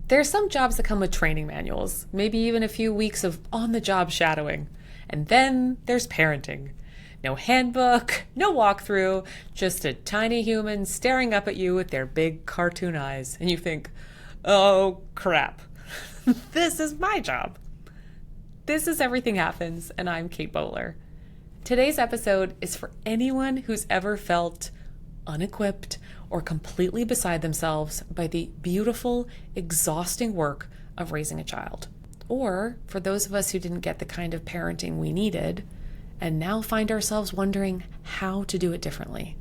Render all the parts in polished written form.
There's some jobs that come with training manuals, maybe even a few weeks of on the job shadowing. And then there's parenting. No handbook, no walkthrough, just a tiny human staring up at you with their big cartoon eyes. And you think, oh crap, this is my job. This is Everything Happens, and I'm Kate Bowler. Today's episode is for anyone who's ever felt unequipped or completely beside themselves by the beautiful, exhausting work of raising a child. Or for those of us who didn't get the kind of parenting we needed and now find ourselves wondering how to do it differently.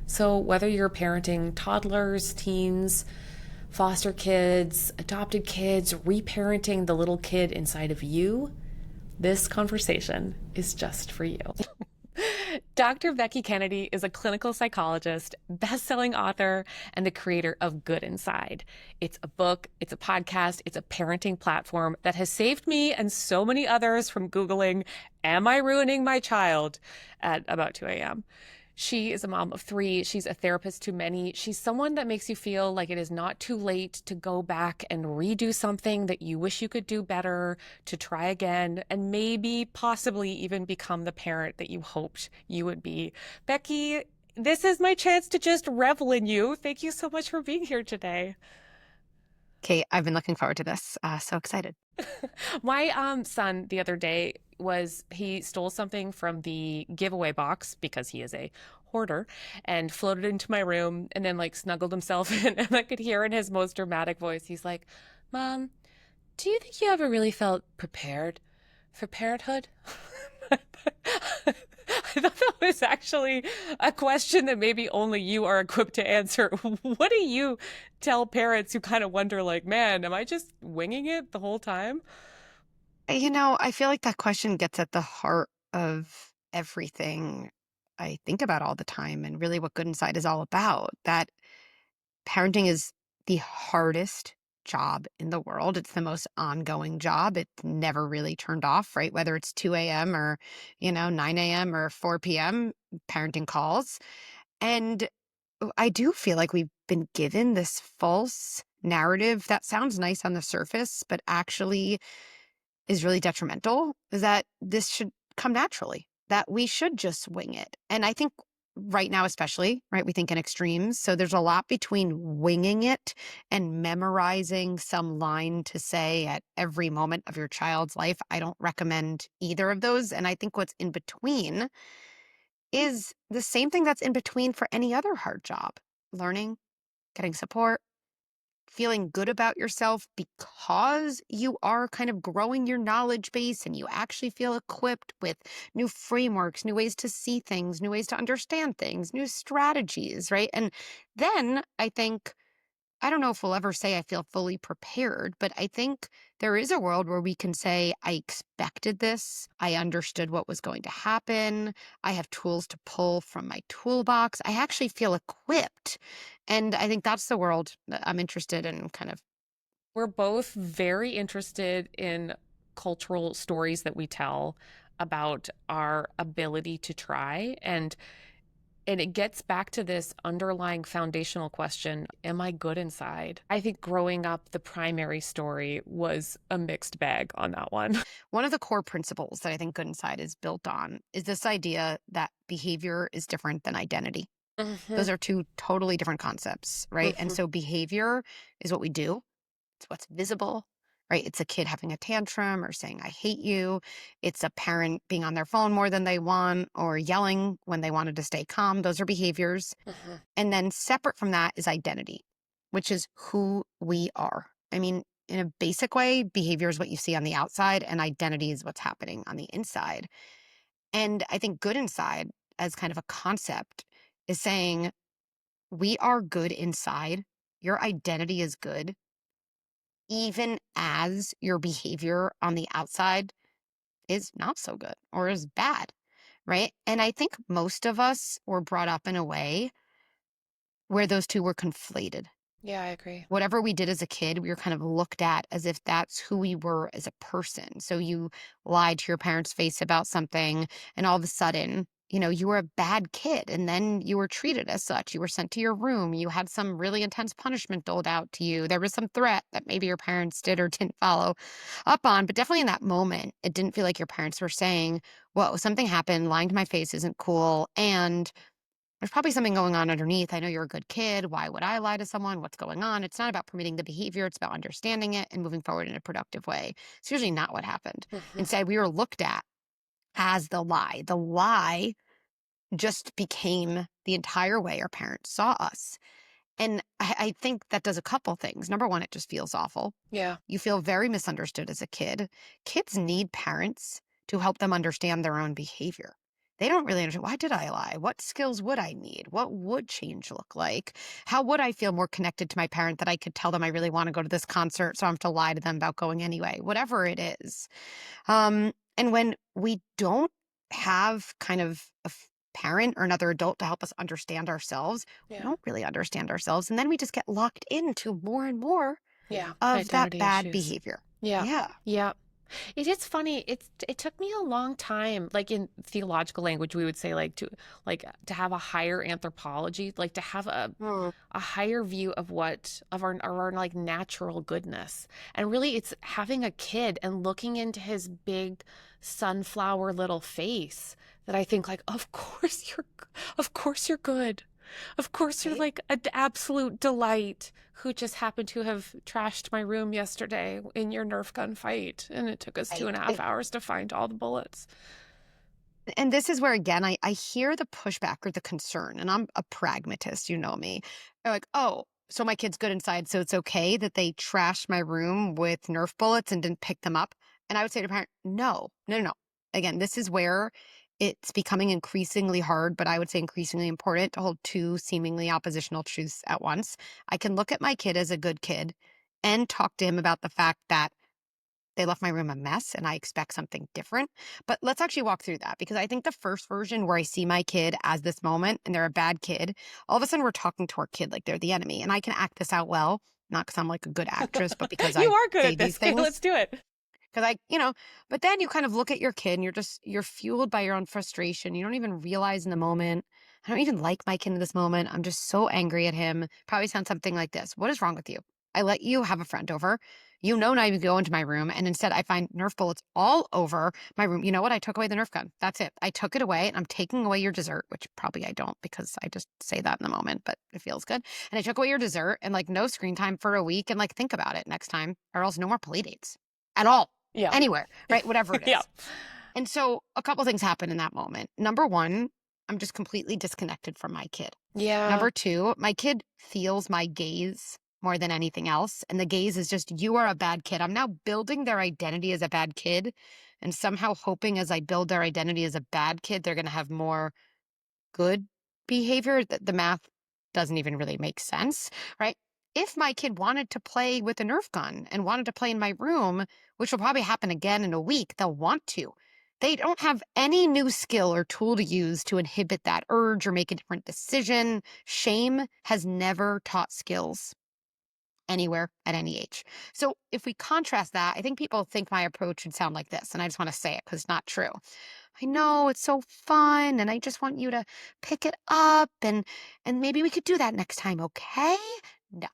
So whether you're parenting toddlers, teens, foster kids, adopted kids, reparenting the little kid inside of you, this conversation is just for you. Dr. Becky Kennedy is a clinical psychologist, best-selling author, and the creator of Good Inside. It's a book, it's a podcast, it's a parenting platform that has saved me and so many others from Googling, "Am I ruining my child?" at about 2 a.m. She is a mom of 3. She's a therapist to many. She's someone that makes you feel like it is not too late to go back and redo something that you wish you could do better, to try again, and maybe possibly even become the parent that you hoped you would be. Becky, this is my chance to just revel in you. Thank you so much for being here today. Kate, I've been looking forward to this. So excited. My son the other day he stole something from the giveaway box because he is a hoarder and floated into my room and then like snuggled himself in, and I could hear in his most dramatic voice, he's like, "Mom, do you think you ever really felt prepared for parenthood?" I thought that was actually a question that maybe only you are equipped to answer. What do you tell parents who kind of wonder, like, man, am I just winging it the whole time? I feel like that question gets at the heart of everything I think about all the time and really what Good Inside is all about. That parenting is the hardest job in the world. It's the most ongoing job. It's never really turned off, right? Whether it's 2 a.m. or, 9 a.m. or 4 p.m., parenting calls. And I do feel like we've been given this false narrative that sounds nice on the surface, but actually is really detrimental, is that this should come naturally, that we should just wing it. And I think right now, especially, right, we think in extremes. So there's a lot between winging it and memorizing some line to say at every moment of your child's life. I don't recommend either of those. And I think what's in between is the same thing that's in between for any other hard job: learning, getting support, feeling good about yourself because you are kind of growing your knowledge base and you actually feel equipped with new frameworks, new ways to see things, new ways to understand things, new strategies, right? And then I think, I don't know if we'll ever say I feel fully prepared, but I think there is a world where we can say, I expected this. I understood what was going to happen. I have tools to pull from my toolbox. I actually feel equipped. And I think that's the world that I'm interested in kind of. We're both very interested in cultural stories that we tell about our ability to try, and it gets back to this underlying foundational question, am I good inside? I think growing up, the primary story was a mixed bag on that one. One of the core principles that I think Good Inside is built on is this idea that behavior is different than identity. Mhm, Those are two totally different concepts, right? And mhm. so behavior is what we do. It's what's visible, right? It's a kid having a tantrum or saying, I hate you. It's a parent being on their phone more than they want or yelling when they wanted to stay calm. Those are behaviors. Mhm. And then separate from that is identity, which is who we are. I mean, in a basic way, behavior is what you see on the outside, and identity is what's happening on the inside. And I think Good Inside, as kind of a concept, is saying we are good inside. Your identity is good even as your behavior on the outside is not so good or is bad, right? And I think most of us were brought up in a way where those two were conflated. Yeah, I agree. Whatever we did as a kid, we were kind of looked at as if that's who we were as a person. So you lied to your parents' face about something, and all of a sudden, you were a bad kid and then you were treated as such. You were sent to your room. You had some really intense punishment doled out to you. There was some threat that maybe your parents did or didn't follow up on. But definitely in that moment, it didn't feel like your parents were saying, whoa, something happened. Lying to my face isn't cool. And there's probably something going on underneath. I know you're a good kid. Why would I lie to someone? What's going on? It's not about permitting the behavior. It's about understanding it and moving forward in a productive way. It's usually not what happened. Mhm. Instead, we were looked at as the lie. The lie just became the entire way our parents saw us. And I think that does a couple things. Number one, it just feels awful. Yeah. You feel very misunderstood as a kid. Kids need parents to help them understand their own behavior. They don't really understand, why did I lie? What skills would I need? What would change look like? How would I feel more connected to my parent that I could tell them I really want to go to this concert, so I have to lie to them about going anyway? Whatever it is. And when we don't have kind of parent or another adult to help us understand ourselves, we Yeah. don't really understand ourselves. And then we just get locked into more and more Yeah. of that Identity bad issues. behavior. Yeah. Yeah. Yeah. It is funny. It took me a long time, like in theological language, we would say to have a higher anthropology, like to have Mm, a higher view of our like natural goodness. And really it's having a kid and looking into his big sunflower little face that I think like, of course you're good. Of course, you're right? like an absolute delight who just happened to have trashed my room yesterday in your Nerf gun fight. And it took us two Right. and a half hours to find all the bullets. And this is where, again, I hear the pushback or the concern, and I'm a pragmatist, you know me. They're like, oh, so my kid's good inside, so it's okay that they trashed my room with Nerf bullets and didn't pick them up. And I would say to a parent, no, no, no, no. Again, this is where it's becoming increasingly hard, but I would say increasingly important to hold two seemingly oppositional truths at once. I can look at my kid as a good kid and talk to him about the fact that they left my room a mess and I expect something different. But let's actually walk through that, because I think the first version where I see my kid as this moment and they're a bad kid, all of a sudden we're talking to our kid like they're the enemy. And I can act this out well, not because I'm like a good actress, but because You I are good say at these this. Okay, let's things. do it. Because but then you kind of look at your kid and you're fueled by your own frustration. You don't even realize in the moment, I don't even like my kid in this moment. I'm just so angry at him. Probably sounds something like this. What is wrong with you? I let you have a friend over. You know, not even go into my room. And instead I find Nerf bullets all over my room. You know what? I took away the Nerf gun. That's it. I took it away and I'm taking away your dessert, which probably I don't, because I just say that in the moment, but it feels good. And I took away your dessert and like no screen time for a week, and like think about it next time, or else no more play dates at all. Yeah. Anywhere, right? Whatever it Yeah. is. And so a couple things happen in that moment. Number one, I'm just completely disconnected from my kid. Yeah. Number two, my kid feels my gaze more than anything else. And the gaze is just, you are a bad kid. I'm now building their identity as a bad kid, and somehow hoping as I build their identity as a bad kid, they're going to have more good behavior. The math doesn't even really make sense, right? If my kid wanted to play with a Nerf gun and wanted to play in my room, which will probably happen again in a week, they'll want to. They don't have any new skill or tool to use to inhibit that urge or make a different decision. Shame has never taught skills anywhere at any age. So if we contrast that, I think people think my approach would sound like this, and I just want to say it because it's not true. I know it's so fun and I just want you to pick it up, and maybe we could do that next time, okay? No,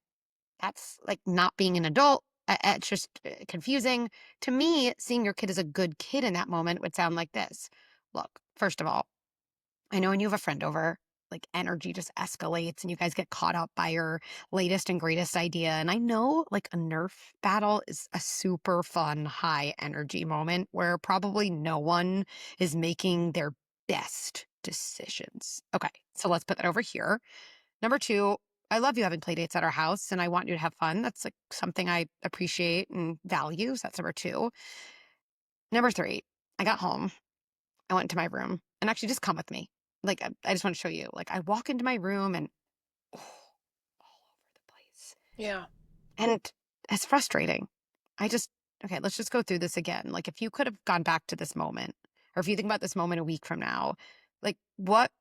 that's like not being an adult. It's just confusing. To me, seeing your kid as a good kid in that moment would sound like this. Look, first of all, I know when you have a friend over, like energy just escalates and you guys get caught up by your latest and greatest idea. And I know like a Nerf battle is a super fun, high energy moment where probably no one is making their best decisions. Okay, so let's put that over here. Number two, I love you having play dates at our house and I want you to have fun. That's like something I appreciate and value. So that's number two. Number three, I got home. I went into my room, and actually just come with me. Like, I just want to show you. Like, I walk into my room and oh, all over the place. Yeah. And it's frustrating. Okay, let's just go through this again. Like, if you could have gone back to this moment, or if you think about this moment a week from now, like, what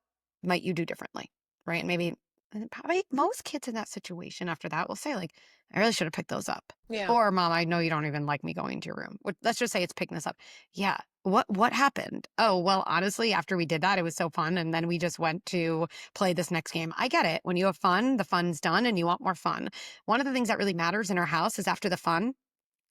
might you do differently? Right? Maybe And probably most kids in that situation after that will say, like, I really should have picked those up. Yeah. Or, Mom, I know you don't even like me going to your room. Let's just say it's picking this up. Yeah. What happened? Oh, well, honestly, after we did that, it was so fun. And then we just went to play this next game. I get it. When you have fun, the fun's done and you want more fun. One of the things that really matters in our house is after the fun,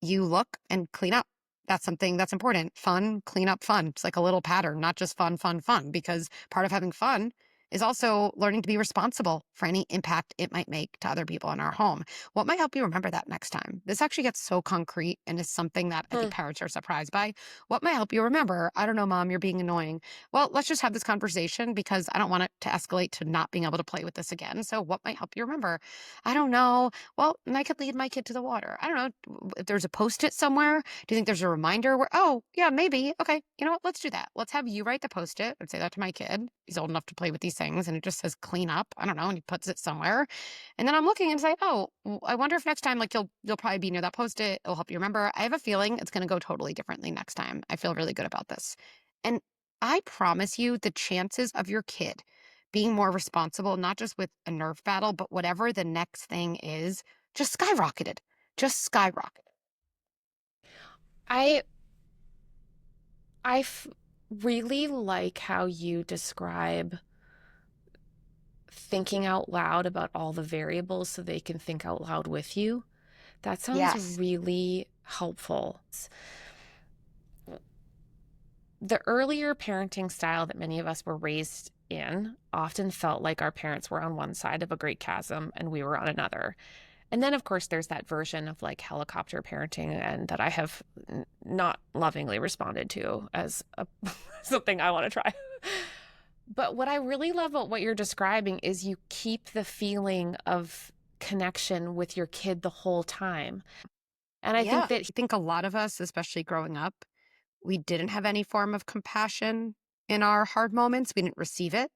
you look and clean up. That's something that's important. Fun, clean up, fun. It's like a little pattern, not just fun, fun, fun, because part of having fun is also learning to be responsible for any impact it might make to other people in our home. What might help you remember that next time? This actually gets so concrete and is something that I think Hmm. parents are surprised by. What might help you remember? I don't know, Mom, you're being annoying. Well, let's just have this conversation because I don't want it to escalate to not being able to play with this again. So, what might help you remember? I don't know. Well, I could lead my kid to the water. I don't know if there's a post-it somewhere. Do you think there's a reminder where, oh, yeah, maybe. Okay, you know what? Let's do that. Let's have you write the post-it. I'd say that to my kid. He's old enough to play with these things. And it just says clean up. I don't know. And he puts it somewhere. And then I'm looking and say, oh, I wonder if next time, like you'll probably be near that post-it. It'll help you remember. I have a feeling it's going to go totally differently next time. I feel really good about this. And I promise you the chances of your kid being more responsible, not just with a Nerf battle, but whatever the next thing is, just skyrocketed. Just skyrocketed. I I really like how you describe thinking out loud about all the variables so they can think out loud with you. That sounds Yes. really helpful. The earlier parenting style that many of us were raised in often felt like our parents were on one side of a great chasm and we were on another. And then, of course, there's that version of like helicopter parenting, and that I have not lovingly responded to as something I want to try. But what I really love about what you're describing is you keep the feeling of connection with your kid the whole time. And I think Yeah. that, I think a lot of us, especially growing up, we didn't have any form of compassion in our hard moments. We didn't receive it.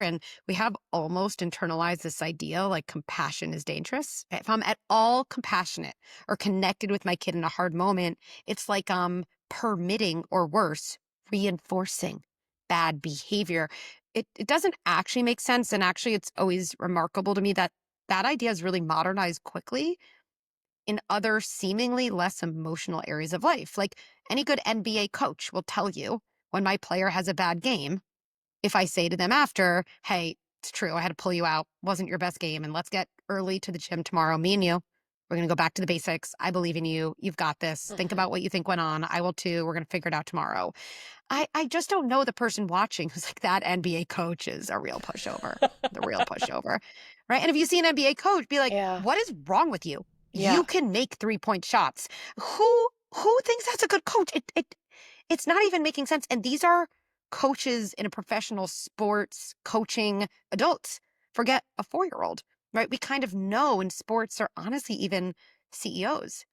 And we have almost internalized this idea like compassion is dangerous. If I'm at all compassionate or connected with my kid in a hard moment, it's like permitting or worse, reinforcing bad behavior. It doesn't actually make sense. And actually, it's always remarkable to me that that idea is really modernized quickly in other seemingly less emotional areas of life. Like any good NBA coach will tell you when my player has a bad game, if I say to them after, hey, it's true, I had to pull you out, wasn't your best game, and let's get early to the gym tomorrow, me and you, we're going to go back to the basics. I believe in you. You've got this. Think Mhm. about what you think went on. I will too. We're going to figure it out tomorrow. I just don't know the person watching who's like, that NBA coach is a real pushover, the real pushover. Right. And if you see an NBA coach, be like, Yeah. what is wrong with you? Yeah. You can make 3-point shots. Who thinks that's a good coach? It's not even making sense. And these are coaches in a professional sports coaching adults. Forget a 4-year-old, right? We kind of know in sports, or honestly, even CEOs,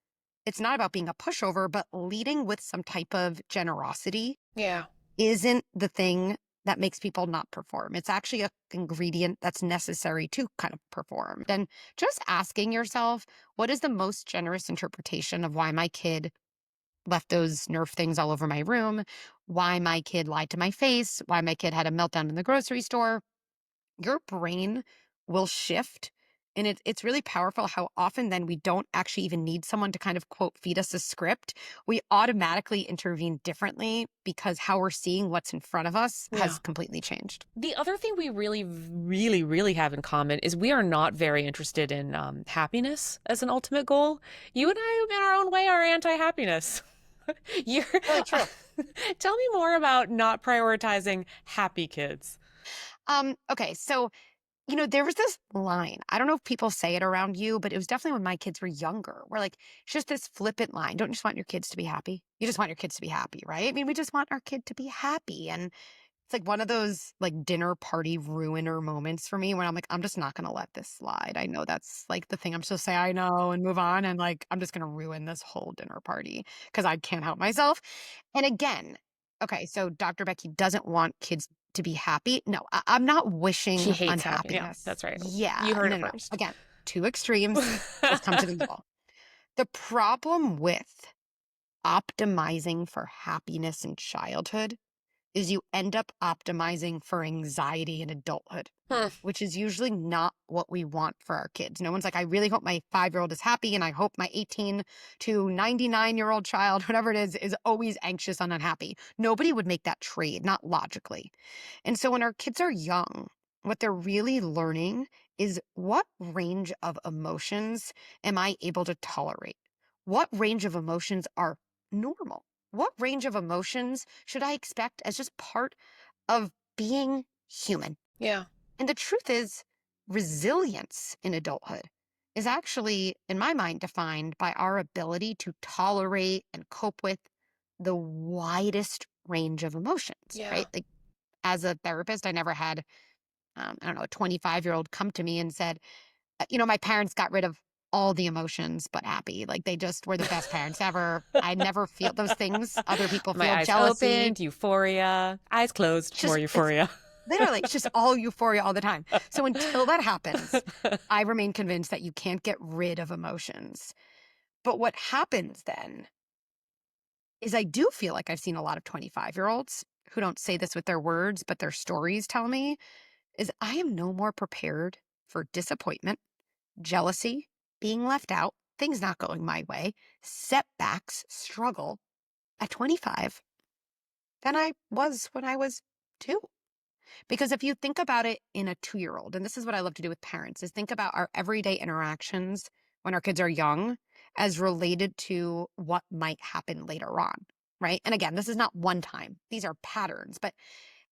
it's not about being a pushover, but leading with some type of generosity Yeah. isn't the thing that makes people not perform. It's actually a ingredient that's necessary to kind of perform. And just asking yourself, what is the most generous interpretation of why my kid left those Nerf things all over my room, why my kid lied to my face, why my kid had a meltdown in the grocery store? Your brain will shift. And it's really powerful how often then we don't actually even need someone to kind of quote feed us a script. We automatically intervene differently because how we're seeing what's in front of us has Yeah. completely changed. The other thing we really, really, really have in common is we are not very interested in happiness as an ultimate goal. You and I, in our own way, are anti-happiness. You're, Really true. tell me more about not prioritizing happy kids. Okay, so there was this line. I don't know if people say it around you, but it was definitely when my kids were younger. We're like, it's just this flippant line. Don't you just want your kids to be happy? You just want your kids to be happy, right? I mean, we just want our kid to be happy. And it's like one of those like dinner party ruiner moments for me when I'm like, I'm just not going to let this slide. I know that's like the thing I'm supposed to say, I know, and move on. And like, I'm just going to ruin this whole dinner party because I can't help myself. And again, okay, so Dr. Becky doesn't want kids to be happy. No, I'm not She wishing hates happy. Yeah, unhappiness. that's right. Yeah, You heard no, it no, no. first. Again, two extremes. Let's come to the middle. The problem with optimizing for happiness in childhood is you end up optimizing for anxiety in adulthood, Hmm. which is usually not what we want for our kids. No one's like, I really hope my 5-year-old is happy, and I hope my 18 to 99-year-old child, whatever it is always anxious and unhappy. Nobody would make that trade, not logically. And so when our kids are young, what they're really learning is what range of emotions am I able to tolerate? What range of emotions are normal? What range of emotions should I expect as just part of being human? Yeah. And the truth is, resilience in adulthood is actually, in my mind, defined by our ability to tolerate and cope with the widest range of emotions, Yeah. right? Like, as a therapist, I never had, I don't know, a 25-year-old come to me and said, my parents got rid of all the emotions but happy. Like, they just were the best parents ever. I never feel those things other people My feel, eyes jealousy. opened, euphoria. Eyes closed, more It's euphoria. literally, it's just all euphoria all the time. So until that happens, I remain convinced that you can't get rid of emotions. But what happens then is I do feel like I've seen a lot of 25-year-olds who don't say this with their words, but their stories tell me, is I am no more prepared for disappointment, jealousy, being left out, things not going my way, setbacks, struggle at 25 than I was when I was 2. Because if you think about it in a 2-year-old, and this is what I love to do with parents, is think about our everyday interactions when our kids are young as related to what might happen later on, right? And again, this is not one time. These are patterns. But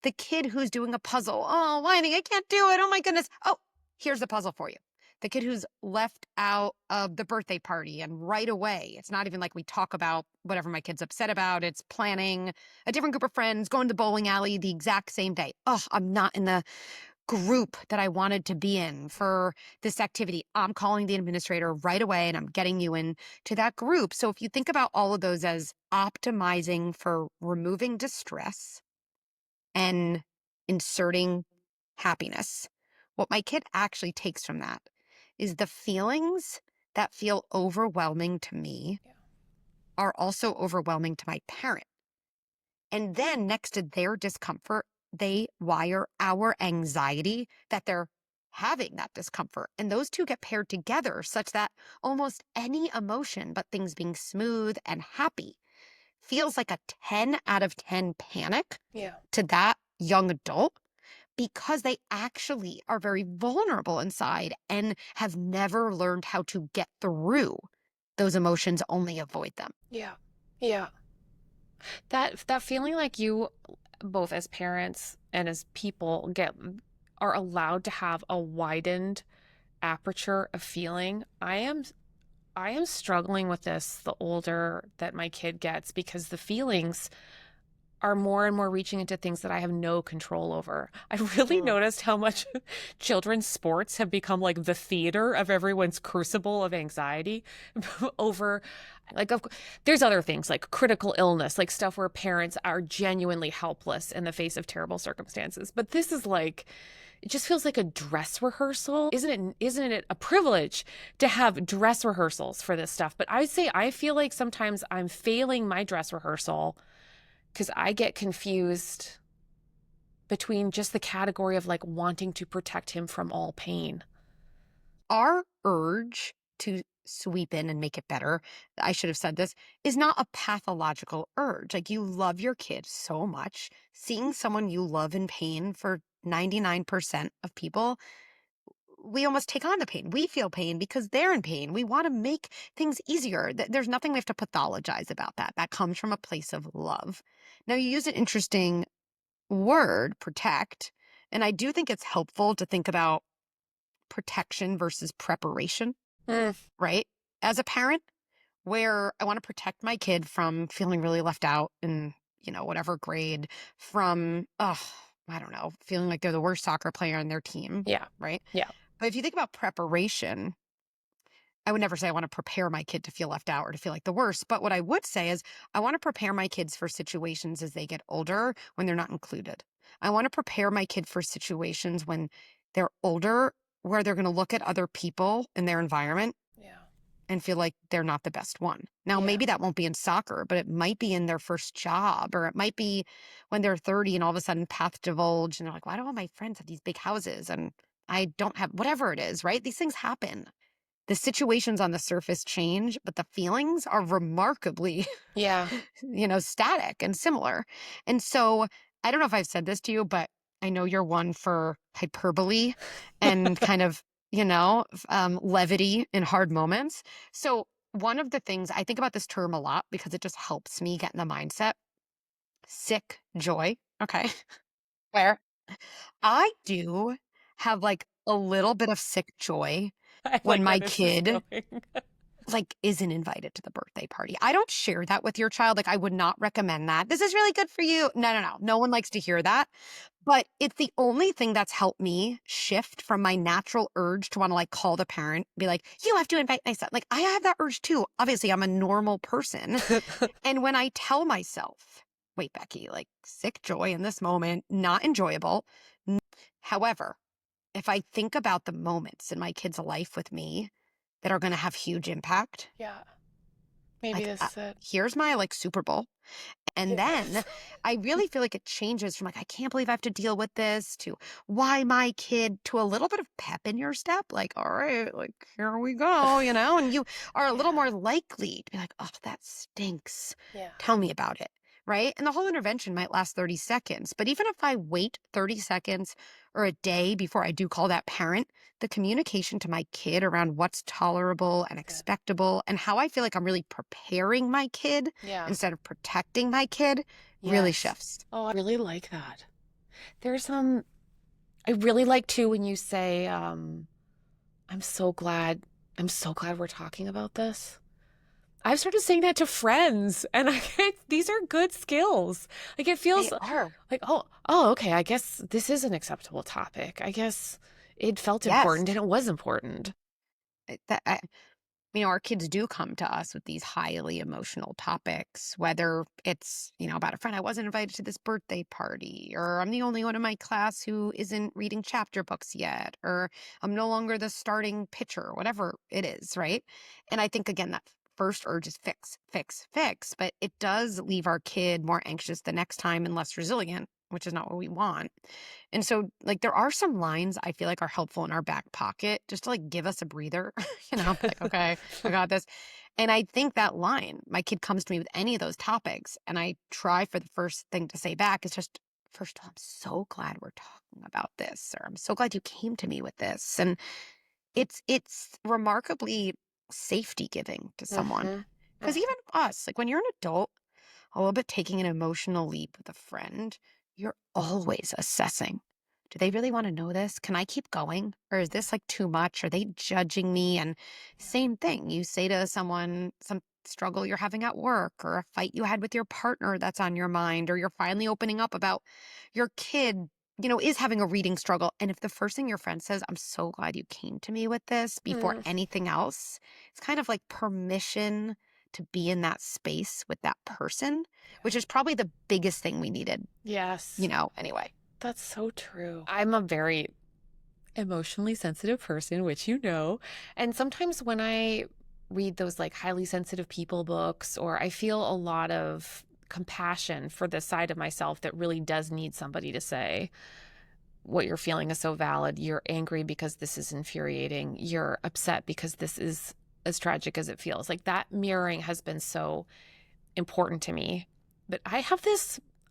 the kid who's doing a puzzle, oh, whining, I can't do it. Oh my goodness. Oh, here's the puzzle for you. The kid who's left out of the birthday party and right away, it's not even like we talk about whatever my kid's upset about. It's planning a different group of friends, going to the bowling alley the exact same day. Oh, I'm not in the group that I wanted to be in for this activity. I'm calling the administrator right away and I'm getting you in to that group. So if you think about all of those as optimizing for removing distress and inserting happiness, what my kid actually takes from that is the feelings that feel overwhelming to me Yeah. are also overwhelming to my parent. And then next to their discomfort, they wire our anxiety that they're having that discomfort. And those two get paired together such that almost any emotion, but things being smooth and happy, feels like a 10 out of 10 panic Yeah. to that young adult because they actually are very vulnerable inside and have never learned how to get through those emotions, only avoid them. Yeah. Yeah. That feeling like you both as parents and as people are allowed to have a widened aperture of feeling. I am struggling with this the older that my kid gets because the feelings are more and more reaching into things that I have no control over. I really Mm. noticed how much children's sports have become like the theater of everyone's crucible of anxiety over like there's other things like critical illness, like stuff where parents are genuinely helpless in the face of terrible circumstances. But this is like it just feels like a dress rehearsal. Isn't it a privilege to have dress rehearsals for this stuff? But I say I feel like sometimes I'm failing my dress rehearsal because I get confused between just the category of like wanting to protect him from all pain. Our urge to sweep in and make it better, I should have said this, is not a pathological urge. Like, you love your kid so much. Seeing someone you love in pain, for 99% of people, we almost take on the pain. We feel pain because they're in pain. We want to make things easier. There's nothing we have to pathologize about that. That comes from a place of love. Now, you use an interesting word, protect, and I do think it's helpful to think about protection versus preparation, Mm, right? As a parent, where I want to protect my kid from feeling really left out in, whatever grade, from, I don't know, feeling like they're the worst soccer player on their team, yeah. right? Yeah. But if you think about preparation, I would never say I want to prepare my kid to feel left out or to feel like the worst. But what I would say is I want to prepare my kids for situations as they get older when they're not included. I want to prepare my kid for situations when they're older where they're going to look at other people in their environment Yeah. and feel like they're not the best one. Now, Yeah. maybe that won't be in soccer, but it might be in their first job, or it might be when they're 30 and all of a sudden paths divulge and they're like, why do all my friends have these big houses and I don't have whatever it is, right? These things happen. The situations on the surface change, but the feelings are remarkably, Yeah. static and similar. And so I don't know if I've said this to you, but I know you're one for hyperbole and kind of, levity in hard moments. So one of the things I think about this term a lot because it just helps me get in the mindset, sick joy. Okay. Where I do have like a little bit of sick joy I when like where my this is kid going. isn't invited to the birthday party. I don't share that with your child. Like, I would not recommend that. This is really good for you. No, no, no. No one likes to hear that. But it's the only thing that's helped me shift from my natural urge to want to call the parent, be like, you have to invite my son. Like, I have that urge too. Obviously, I'm a normal person. And when I tell myself, wait, Becky, sick joy in this moment, not enjoyable. However, if I think about the moments in my kid's life with me that are going to have huge impact, Yeah. Maybe this is it. here's my Super Bowl. And then Yes. I really feel like it changes from I can't believe I have to deal with this to why my kid to a little bit of pep in your step. All right, here we go, and you are a little Yeah. more likely to be like, oh, that stinks. Yeah. Tell me about it. Right. And the whole intervention might last 30 seconds. But even if I wait 30 seconds or a day before I do call that parent, the communication to my kid around what's tolerable and Good. expectable and how I feel like I'm really preparing my kid Yeah. instead of protecting my kid really Yes. shifts. Oh, I really like that. There's I really like too when you say, I'm so glad, I'm so glad we're talking about this. I've started saying that to friends, and these are good skills. It They feels are. like, okay, I guess this is an acceptable topic. I guess it felt Yes. important and it was important. Our kids do come to us with these highly emotional topics, whether it's, about a friend, I wasn't invited to this birthday party, or I'm the only one in my class who isn't reading chapter books yet, or I'm no longer the starting pitcher, whatever it is, right? And I think, again, that first urge is fix, fix, fix, but it does leave our kid more anxious the next time and less resilient, which is not what we want. And so, there are some lines I feel like are helpful in our back pocket just to give us a breather, okay, I got this. And I think that line, my kid comes to me with any of those topics, and I try for the first thing to say back is just, first of all, I'm so glad we're talking about this, or I'm so glad you came to me with this. And it's remarkably safety giving to someone. Mm-hmm. Because even us, when you're an adult, a little bit taking an emotional leap with a friend, you're always assessing. Do they really want to know this? Can I keep going? Or is this too much? Are they judging me? And same thing, you say to someone some struggle you're having at work or a fight you had with your partner that's on your mind, or you're finally opening up about your kid, is having a reading struggle. And if the first thing your friend says, I'm so glad you came to me with this before Mm. anything else, it's kind of like permission to be in that space with that person, which is probably the biggest thing we needed, Yes. anyway. That's so true. I'm a very emotionally sensitive person, which you know. And sometimes when I read those highly sensitive people books, or I feel a lot of compassion for the side of myself that really does need somebody to say, what you're feeling is so valid. You're angry because this is infuriating. You're upset because this is as tragic as it feels. That mirroring has been so important to me. But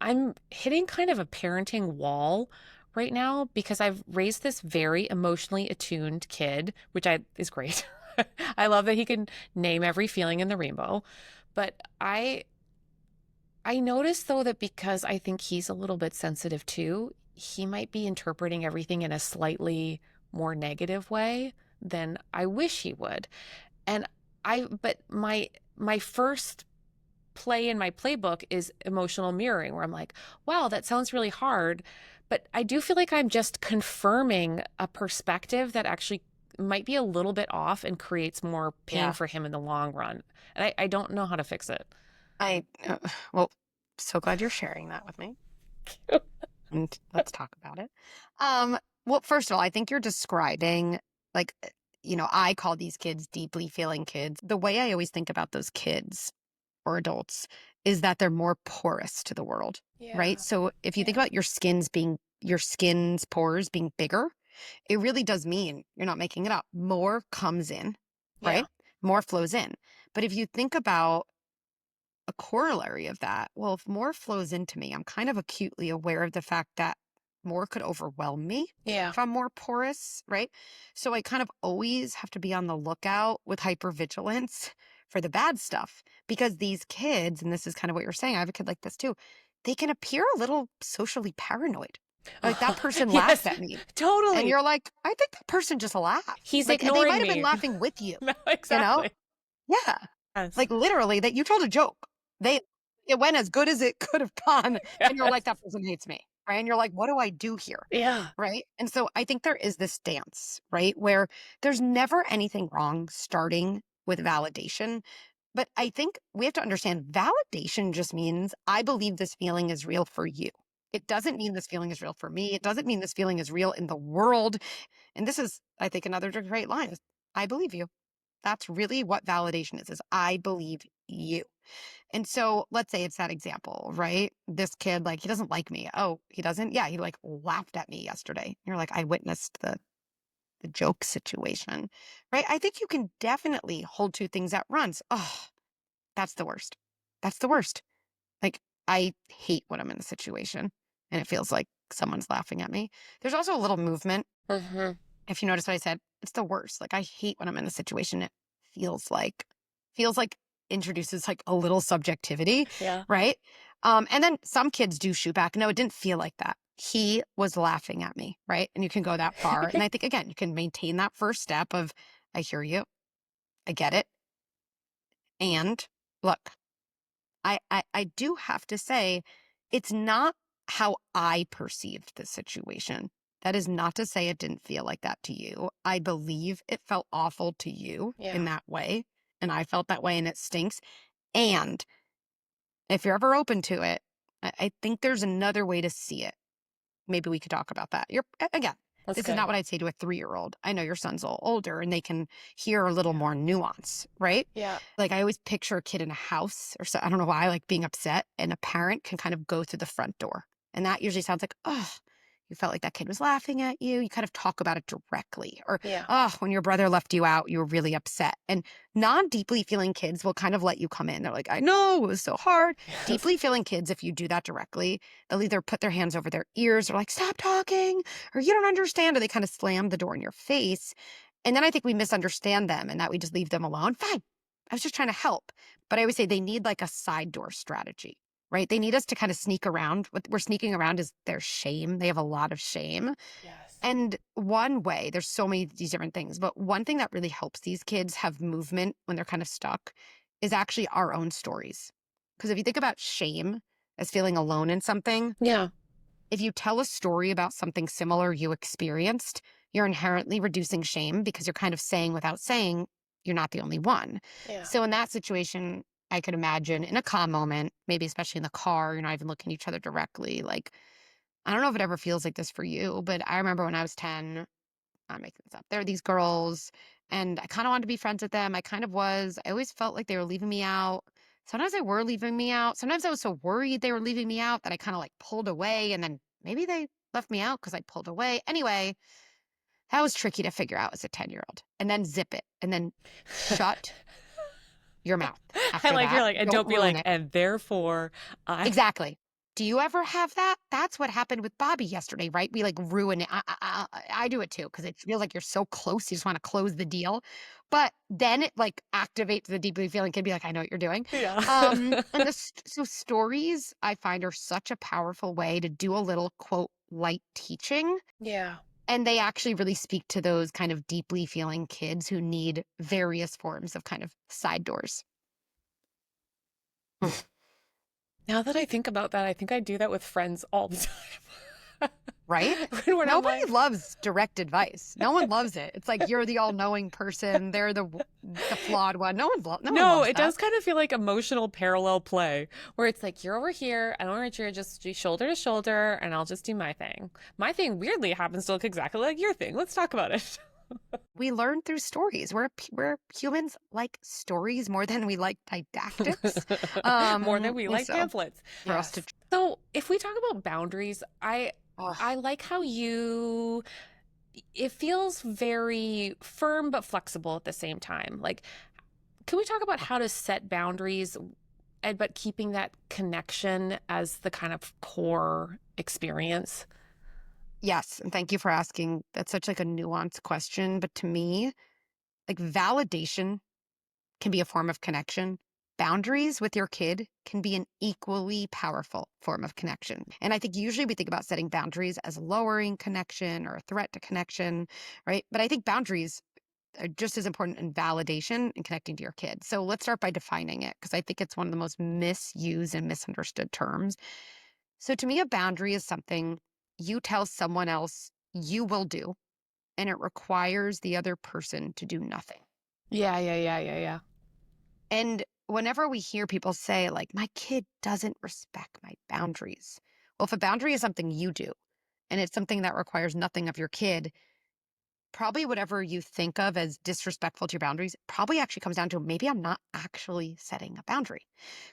I'm hitting kind of a parenting wall right now because I've raised this very emotionally attuned kid, which is great. I love that he can name every feeling in the rainbow. But I noticed though that because I think he's a little bit sensitive too, he might be interpreting everything in a slightly more negative way than I wish he would. And but my first play in my playbook is emotional mirroring, where I'm like, wow, that sounds really hard. But I do feel like I'm just confirming a perspective that actually might be a little bit off and creates more pain Yeah. for him in the long run. And I don't know how to fix it. Well, so glad you're sharing that with me. And let's talk about it. Well, first of all, I think you're describing I call these kids deeply feeling kids. The way I always think about those kids or adults is that they're more porous to the world, right? Yeah. So if you think about your skin's pores being bigger, it really does mean, you're not making it up, more comes in, Yeah. right? More flows in. But if you think about a corollary of that, well, if more flows into me, I'm kind of acutely aware of the fact that more could overwhelm me Yeah. if I'm more porous, right? So I kind of always have to be on the lookout with hypervigilance for the bad stuff, because these kids, and this is kind of what you're saying, I have a kid like this too, they can appear a little socially paranoid. Like, that person laughed Yes, at me. And totally. you're like, I think that person just laughed. He's Like, and they ignoring might have been me. laughing with you, No, you know? exactly. Yeah. Yes. Like, literally, that you told a joke. They It went as good as it could have gone, and you're like, Yes. "That person hates me," right? And you're like, "What do I do here?" Yeah. Right? And so I think there is this dance, right, where there's never anything wrong starting with validation, but I think we have to understand validation just means, I believe this feeling is real for you. It doesn't mean this feeling is real for me. It doesn't mean this feeling is real in the world. And this is, I think, another great line is, I believe you. That's really what validation is I believe you. And so let's say it's that example, right? This kid, like, he doesn't like me. Oh, he doesn't? Yeah, he like laughed at me yesterday. You're like, I witnessed the joke situation, right? I think you can definitely hold two things at once. Oh, that's the worst. That's the worst. Like, I hate when I'm in a situation and it feels like someone's laughing at me. There's also a little movement. Mm-hmm. If you notice what I said, it's the worst. Like, I hate when I'm in a situation. It feels like introduces like a little subjectivity, Yeah. right? And then some kids do shoot back. No, it didn't feel like that. He was laughing at me, right? And you can go that far. And I think, again, you can maintain that first step of, I hear you, I get it. And look, I do have to say, it's not how I perceived the situation. That is not to say it didn't feel like that to you. I believe it felt awful to you in Yeah. that way. And I felt that way, and it stinks. And if you're ever open to it, I think there's another way to see it. Maybe we could talk about that. Again, That's this is good. not what I'd say to a 3-year-old. I know your son's a little older and they can hear a little more nuance, right? Yeah. Like, I always picture a kid in a house, or so, I don't know why, like being upset, and a parent can kind of go through the front door. And that usually sounds like, oh, you felt like that kid was laughing at you. You kind of talk about it directly. Or, Yeah. oh, when your brother left you out, you were really upset. And non-deeply feeling kids will kind of let you come in. They're like, I know, it was so hard. Yes. Deeply feeling kids, if you do that directly, they'll either put their hands over their ears or like, stop talking, or you don't understand, or they kind of slam the door in your face. And then I think we misunderstand them and that we just leave them alone. Fine, I was just trying to help. But I always say they need like a side door strategy, right? They need us to kind of sneak around. What we're sneaking around is their shame. They have a lot of shame. Yes. And one way, there's so many of these different things, but one thing that really helps these kids have movement when they're kind of stuck is actually our own stories. Because if you think about shame as feeling alone in something, Yeah. if you tell a story about something similar you experienced, you're inherently reducing shame because you're kind of saying without saying, you're not the only one. Yeah. So in that situation, I could imagine in a calm moment, maybe especially in the car, you're not even looking at each other directly. Like, I don't know if it ever feels like this for you, but I remember when I was 10, I'm making this up. There were these girls, and I kind of wanted to be friends with them. I kind of was. I always felt like they were leaving me out. Sometimes they were leaving me out. Sometimes I was so worried they were leaving me out that I kind of like pulled away, and then maybe they left me out because I pulled away. Anyway, that was tricky to figure out as a 10-year-old. And then zip it, and then shut your mouth I after like you're that. like, and Don't don't be ruin like, it. and therefore I Exactly. Do you ever have that? That's what happened with Bobby yesterday, right? We like ruin it. I do it too because it feels like you're so close. You just want to close the deal, but then it like activates the deeply feeling kid. Be like, I know what you're doing. Yeah. And so stories I find are such a powerful way to do a little quote light teaching, Yeah. and they actually really speak to those kind of deeply feeling kids who need various forms of kind of side doors. Now that I think about that, I think I do that with friends all the time. Right? When I'm Nobody like, loves direct advice. No one loves it. It's like you're the all-knowing person. They're the flawed one. No one no, loves it that. does kind of feel like emotional parallel play where it's like you're over here, I'm over here, just do shoulder to shoulder, and I'll just do my thing. My thing weirdly happens to look exactly like your thing. Let's talk about it. We learn through stories. We're humans like stories more than we like didactics. More than we like So pamphlets. for us to, Yes. So if we talk about boundaries, oh, I like how it feels very firm but flexible at the same time. Like, can we talk about how to set boundaries and but keeping that connection as the kind of core experience? yes, and thank you for asking. That's such like a nuanced question, but to me, like validation can be a form of connection. Boundaries with your kid can be an equally powerful form of connection. And I think usually we think about setting boundaries as lowering connection or a threat to connection, right? But I think boundaries are just as important in validation and connecting to your kid. So let's start by defining it because I think it's one of the most misused and misunderstood terms. So to me, a boundary is something you tell someone else you will do, and it requires the other person to do nothing. Yeah. And whenever we hear people say, like, my kid doesn't respect my boundaries. Well, if a boundary is something you do and it's something that requires nothing of your kid, probably whatever you think of as disrespectful to your boundaries probably actually comes down to maybe I'm not actually setting a boundary.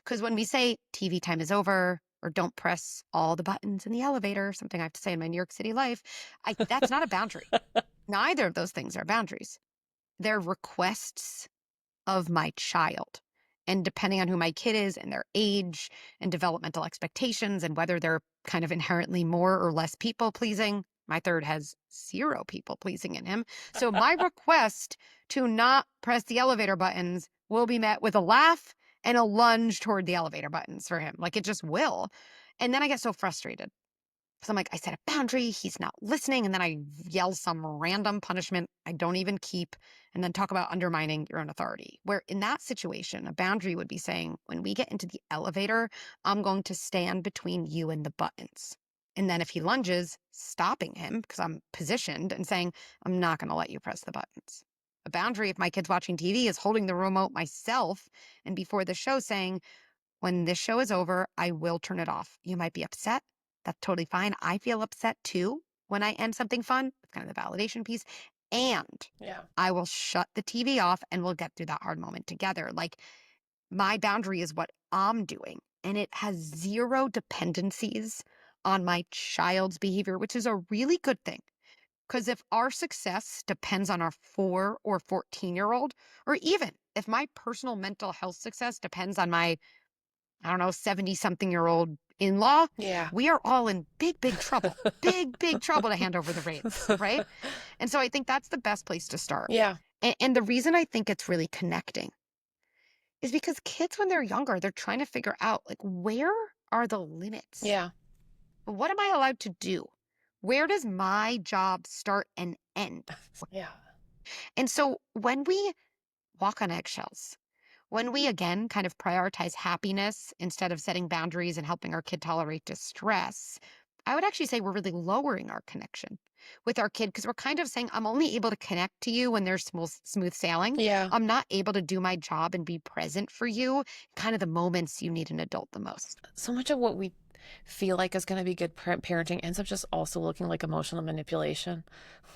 Because when we say TV time is over or don't press all the buttons in the elevator, something I have to say in my New York City life, that's not a boundary. Neither of those things are boundaries. They're requests of my child. And depending on who my kid is and their age and developmental expectations and whether they're kind of inherently more or less people pleasing, my third has zero people pleasing in him. So my request to not press the elevator buttons will be met with a laugh and a lunge toward the elevator buttons for him. Like it just will. And then I get so frustrated because I'm like, I set a boundary, he's not listening. And then I yell some random punishment I don't even keep, and then talk about undermining your own authority. Where in that situation, a boundary would be saying, when we get into the elevator, I'm going to stand between you and the buttons. And then if he lunges, stopping him because I'm positioned and saying, I'm not going to let you press the buttons. A boundary, if my kid's watching TV, is holding the remote myself and before the show saying, when this show is over, I will turn it off. You might be upset. That's totally fine. I feel upset too when I end something fun. It's kind of the validation piece. And Yeah. I will shut the TV off and we'll get through that hard moment together. Like my boundary is what I'm doing, and it has zero dependencies on my child's behavior, which is a really good thing. Because if our success depends on our 4 or 14-year-old, or even if my personal mental health success depends on my I don't know, 70-something-year-old in-law, Yeah. we are all in big, big trouble. Big, big trouble to hand over the reins, right? And so I think that's the best place to start. Yeah. And the reason I think it's really connecting is because kids, when they're younger, they're trying to figure out, like, where are the limits? Yeah. What am I allowed to do? Where does my job start and end? Yeah. And so when we walk on eggshells, when we again kind of prioritize happiness instead of setting boundaries and helping our kid tolerate distress, I would actually say we're really lowering our connection with our kid because we're kind of saying, I'm only able to connect to you when there's smooth sailing. Yeah. I'm not able to do my job and be present for you, kind of the moments you need an adult the most. So much of what we feel like is going to be good parenting ends up just also looking like emotional manipulation.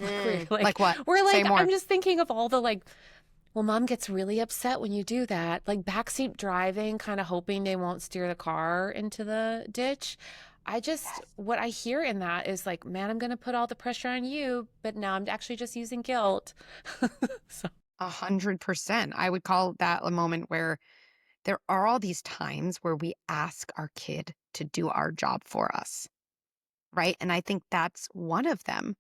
Like what? We're Say like, more. I'm just thinking of all the like, well, mom gets really upset when you do that. Like backseat driving, kind of hoping they won't steer the car into the ditch. What I hear in that is like, man, I'm going to put all the pressure on you, but now I'm actually just using guilt. So, 100%. I would call that a moment where there are all these times where we ask our kid to do our job for us. Right. And I think that's one of them.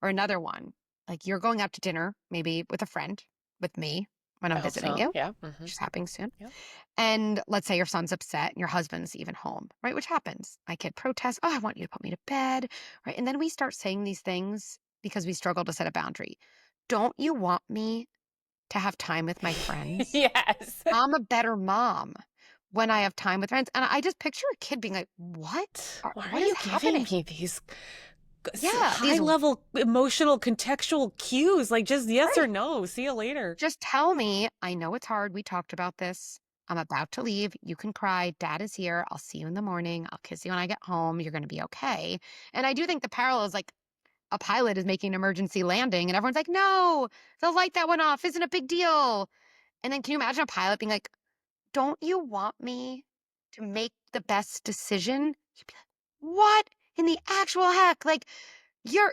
Or another one, like you're going out to dinner, maybe with a friend, with me when I'm visiting also, you, yeah. which is happening soon. Yeah. And let's say your son's upset and your husband's even home, right? Which happens. My kid protests, oh, I want you to put me to bed. Right. And then we start saying these things because we struggle to set a boundary. Don't you want me to have time with my friends? Yes. I'm a better mom when I have time with friends. And I just picture a kid being like, what? Why are What is you giving happening? me these Yeah, high these level emotional contextual cues? Like just yes or right. no. See you later. Just tell me, I know it's hard. We talked about this. I'm about to leave. You can cry. Dad is here. I'll see you in the morning. I'll kiss you when I get home. You're going to be okay. And I do think the parallel is like a pilot is making an emergency landing and everyone's like, no, the light that went off isn't a big deal. And then can you imagine a pilot being like, don't you want me to make the best decision? You'd be like, what in the actual heck? Like, you're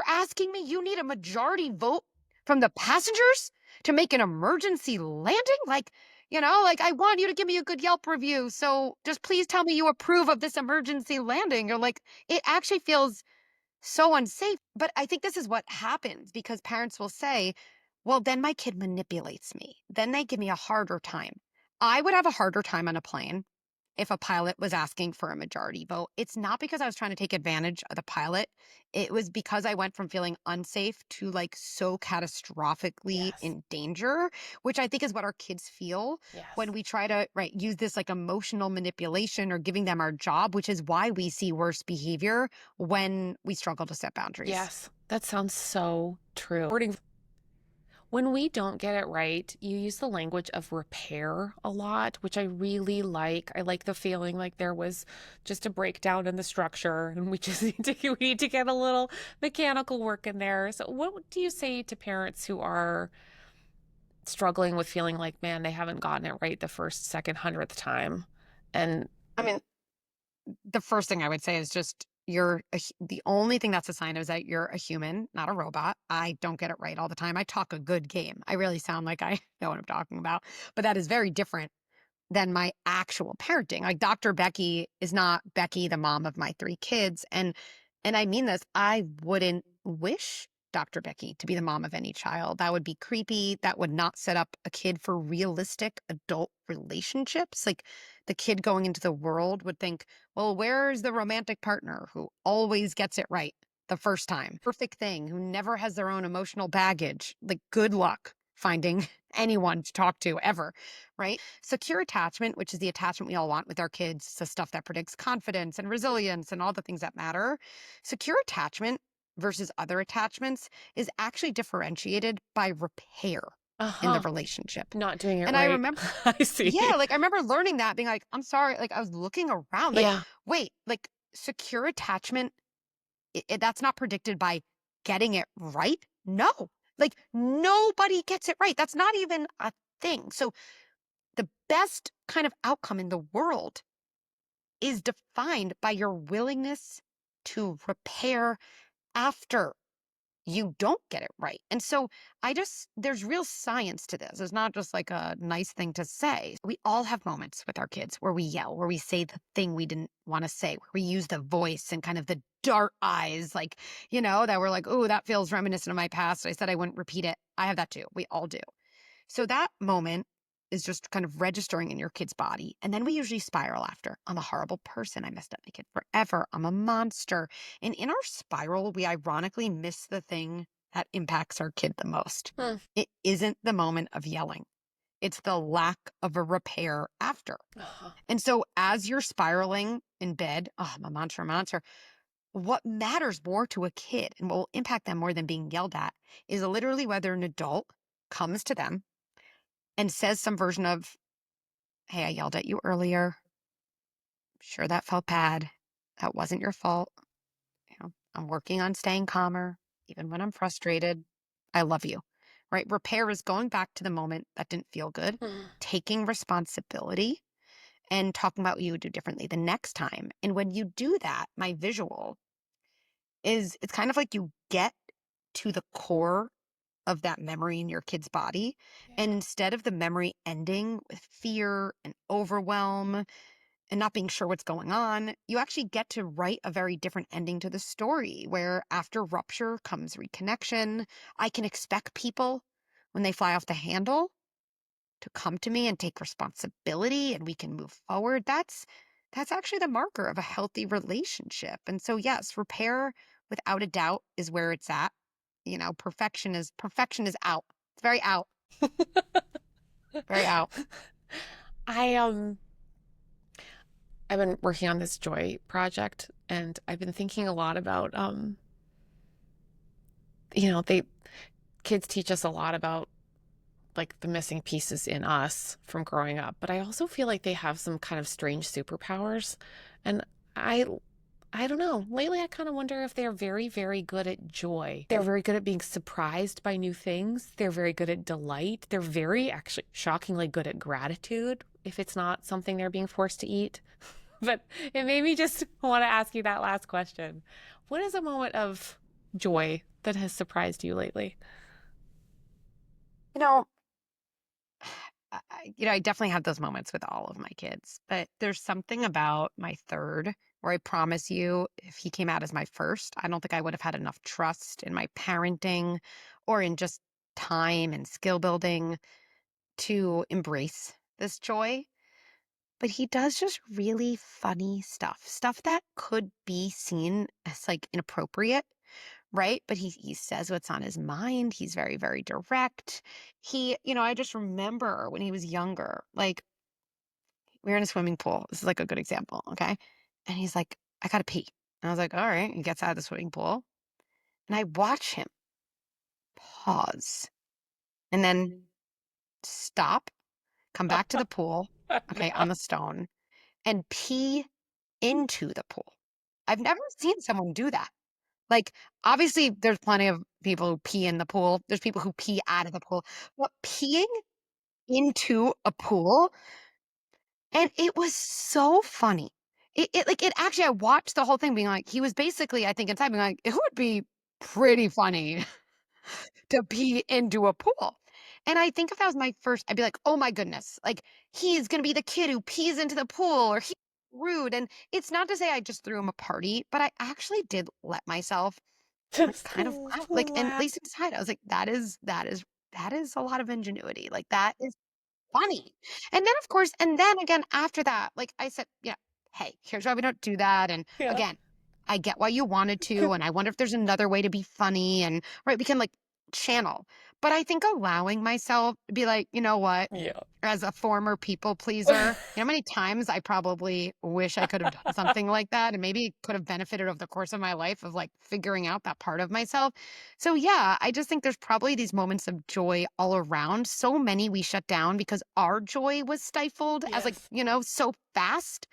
asking me you need a majority vote from the passengers to make an emergency landing? Like, like I want you to give me a good Yelp review. So just please tell me you approve of this emergency landing. You're like, it actually feels so unsafe. But I think this is what happens because parents will say, well, then my kid manipulates me. Then they give me a harder time. I would have a harder time on a plane if a pilot was asking for a majority vote. It's not because I was trying to take advantage of the pilot. It was because I went from feeling unsafe to like so catastrophically Yes. in danger, which I think is what our kids feel when Yes. we try to use this like emotional manipulation or giving them our job, which is why we see worse behavior when we struggle to set boundaries. Yes. That sounds so true. When we don't get it right, you use the language of repair a lot, which I really like. I like the feeling like there was just a breakdown in the structure and we need to get a little mechanical work in there. So what do you say to parents who are struggling with feeling like, man, they haven't gotten it right the first, second, 100th time? And I mean, the first thing I would say is just the only thing that's a sign is that you're a human, not a robot. I don't get it right all the time. I talk a good game. I really sound like I know what I'm talking about, but that is very different than my actual parenting. Like Dr. Becky is not Becky, the mom of my 3 kids. And I mean this, I wouldn't wish Dr. Becky to be the mom of any child. That would be creepy. That would not set up a kid for realistic adult relationships. Like the kid going into the world would think, well, where's the romantic partner who always gets it right the first time? Perfect thing, who never has their own emotional baggage. Like good luck finding anyone to talk to ever, right? Secure attachment, which is the attachment we all want with our kids, the stuff that predicts confidence and resilience and all the things that matter. Secure attachment versus other attachments is actually differentiated by repair in the uh-huh, relationship. not doing it And I right. remember, I see. yeah, like I remember learning that, being like, I'm sorry, like I was looking around, like, Yeah. wait, like secure attachment, that's not predicted by getting it right. No, like nobody gets it right. That's not even a thing. So the best kind of outcome in the world is defined by your willingness to repair after you don't get it right. And so there's real science to this. It's not just like a nice thing to say. We all have moments with our kids where we yell, where we say the thing we didn't want to say, where we use the voice and kind of the dart eyes, like, that we're like, oh, that feels reminiscent of my past. I said I wouldn't repeat it. I have that too. We all do. So that moment is just kind of registering in your kid's body. And then we usually spiral after. I'm a horrible person. I messed up my kid forever. I'm a monster. And in our spiral, we ironically miss the thing that impacts our kid the most. Hmm. It isn't the moment of yelling. It's the lack of a repair after. Uh-huh. And so as you're spiraling in bed, oh, I'm a monster, monster. What matters more to a kid and what will impact them more than being yelled at is literally whether an adult comes to them and says some version of, hey, I yelled at you earlier. Sure, that felt bad. That wasn't your fault. I'm working on staying calmer, even when I'm frustrated. I love you. Right? Repair is going back to the moment that didn't feel good, Hmm. taking responsibility, and talking about what you would do differently the next time. And when you do that, my visual is it's kind of like you get to the core of that memory in your kid's body. And Yeah. instead of the memory ending with fear and overwhelm and not being sure what's going on, you actually get to write a very different ending to the story where after rupture comes reconnection. I can expect people when they fly off the handle to come to me and take responsibility and we can move forward. That's actually the marker of a healthy relationship. And so yes, repair without a doubt is where it's at. Perfection is out. It's very out, very out. I I've been working on this joy project and I've been thinking a lot about they kids teach us a lot about like the missing pieces in us from growing up, but I also feel like they have some kind of strange superpowers. And I I don't know. Lately, I kind of wonder if they're very, very good at joy. They're very good at being surprised by new things. They're very good at delight. They're very, actually, shockingly good at gratitude if it's not something they're being forced to eat. But it made me just want to ask you that last question. What is a moment of joy that has surprised you lately? You know, I definitely have those moments with all of my kids, but there's something about my third where I promise you, if he came out as my first, I don't think I would have had enough trust in my parenting or in just time and skill building to embrace this joy. But he does just really funny stuff that could be seen as like inappropriate, right? But he says what's on his mind. He's very, very direct. I just remember when he was younger, like we were in a swimming pool. This is like a good example, okay? And he's like, I gotta pee. And I was like, all right. He gets out of the swimming pool. And I watch him pause and then stop, come back to the pool, okay, No. on the stone, and pee into the pool. I've never seen someone do that. Like, obviously, there's plenty of people who pee in the pool. There's people who pee out of the pool. But peeing into a pool, and it was so funny. It actually, I watched the whole thing being like, he was basically, I think, inside being like, it would be pretty funny to pee into a pool. And I think if that was my first, I'd be like, oh my goodness, like he's going to be the kid who pees into the pool or he's rude. And it's not to say I just threw him a party, but I actually did let myself like Just kind of laugh, like, and at laugh. least inside, I was like, that is a lot of ingenuity. Like that is funny. And then, of course, and then again after that, like I said, hey, here's why we don't do that. And Yeah. again, I get why you wanted to, and I wonder if there's another way to be funny and right, we can like channel. But I think allowing myself to be like, you know what? Yeah. As a former people pleaser, how many times I probably wish I could have done something like that and maybe could have benefited over the course of my life of like figuring out that part of myself. So yeah, I just think there's probably these moments of joy all around. So many we shut down because our joy was stifled as like, Yes. so fast.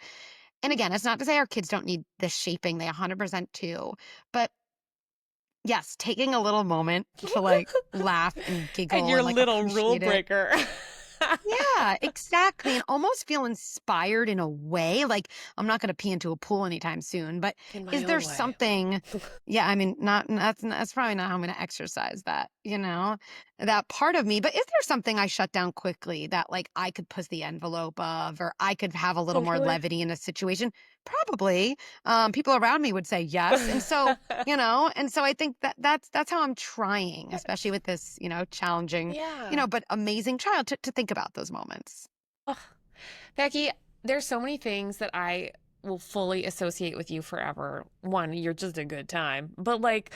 And again, it's not to say our kids don't need this shaping. They 100% too. But yes, taking a little moment to like laugh and And giggle your and like little rule appreciate it. breaker. Yeah, exactly, and almost feel inspired in a way, like, I'm not gonna pee into a pool anytime soon, but In my is there own way. something yeah, I mean, not that's probably not how I'm gonna exercise that, that part of me, but is there something I shut down quickly that, like, I could push the envelope of, or I could have a little more Totally. levity in a situation? Probably, people around me would say yes, and so I think that's how I'm trying, especially with this, challenging Yeah. but amazing child to think about those moments. Ugh. Becky, there's so many things that I will fully associate with you forever. One, you're just a good time. But like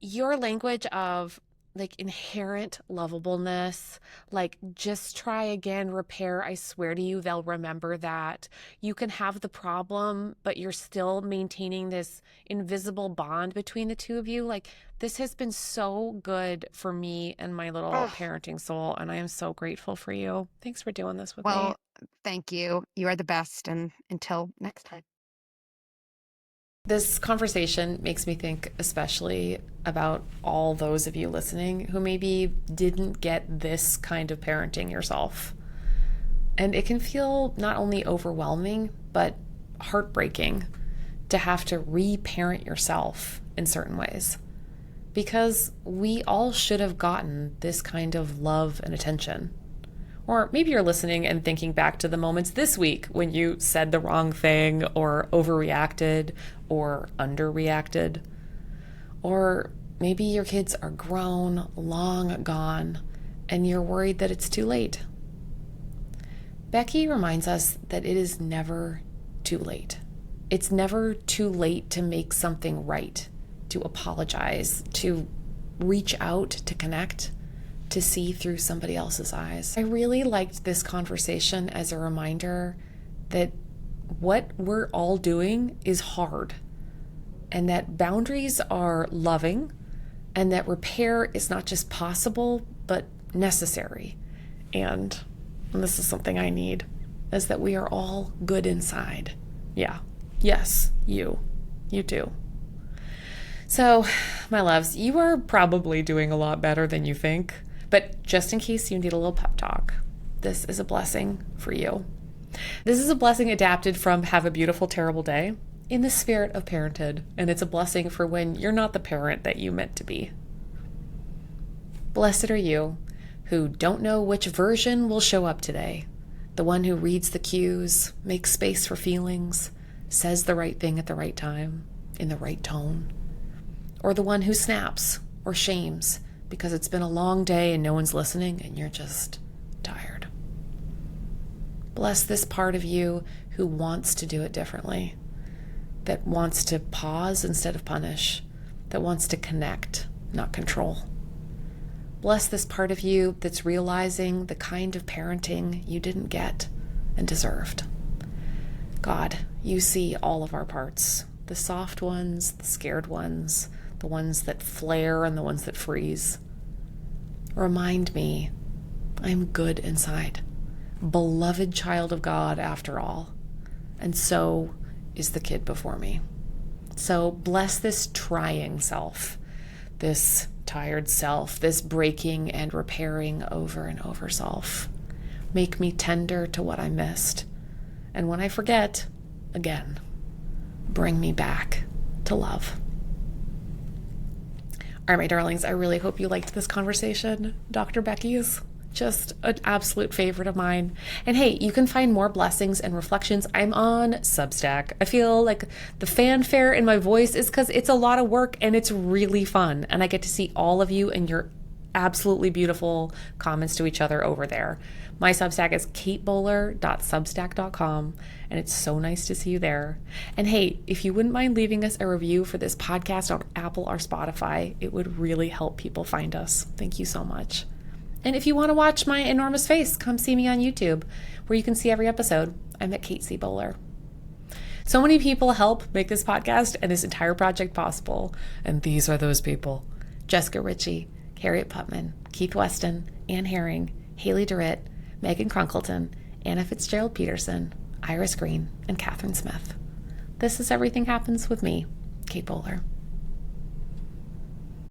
your language of like inherent lovableness, like just try again, repair. I swear to you, they'll remember that. You can have the problem, but you're still maintaining this invisible bond between the two of you. Like this has been so good for me and my little Oh, parenting soul. And I am so grateful for you. Thanks for doing this with me. well, thank you. You are the best. And until next time. This conversation makes me think especially about all those of you listening who maybe didn't get this kind of parenting yourself. And it can feel not only overwhelming, but heartbreaking to have to re-parent yourself in certain ways. Because we all should have gotten this kind of love and attention. Or maybe you're listening and thinking back to the moments this week when you said the wrong thing or overreacted or underreacted. Or maybe your kids are grown, long gone, and you're worried that it's too late. Becky reminds us that it is never too late. It's never too late to make something right, to apologize, to reach out, to connect, to see through somebody else's eyes. I really liked this conversation as a reminder that what we're all doing is hard and that boundaries are loving and that repair is not just possible, but necessary. And this is something I need, is that we are all good inside. Yeah. Yes, you. You do. So, my loves, you are probably doing a lot better than you think, but just in case you need a little pep talk, this is a blessing for you. This is a blessing adapted from Have a Beautiful, Terrible Day in the spirit of parenthood, and it's a blessing for when you're not the parent that you meant to be. Blessed are you who don't know which version will show up today, the one who reads the cues, makes space for feelings, says the right thing at the right time, in the right tone, or the one who snaps or shames because it's been a long day and no one's listening and you're just tired. Bless this part of you who wants to do it differently, that wants to pause instead of punish, that wants to connect, not control. Bless this part of you that's realizing the kind of parenting you didn't get and deserved. God, you see all of our parts, the soft ones, the scared ones, the ones that flare and the ones that freeze. Remind me, I'm good inside, beloved child of God after all, and so is the kid before me. So bless this trying self, this tired self, this breaking and repairing over and over self. Make me tender to what I missed, and when I forget, again, bring me back to love. All right, my darlings, I really hope you liked this conversation. Dr. Becky's just an absolute favorite of mine. And hey, you can find more blessings and reflections. I'm on Substack. I feel like the fanfare in my voice is because it's a lot of work and it's really fun. And I get to see all of you and your absolutely beautiful comments to each other over there. My Substack is katebowler.substack.com, and it's so nice to see you there. And hey, if you wouldn't mind leaving us a review for this podcast on Apple or Spotify, it would really help people find us. Thank you so much. And if you want to watch my enormous face, come see me on YouTube, where you can see every episode. I'm at Kate C. Bowler. So many people help make this podcast and this entire project possible, and these are those people: Jessica Ritchie, Harriet Putman, Keith Weston, Ann Herring, Haley DeRitt, Megan Crunkleton, Anna Fitzgerald Peterson, Iris Green, and Catherine Smith. This is Everything Happens with me, Kate Bowler.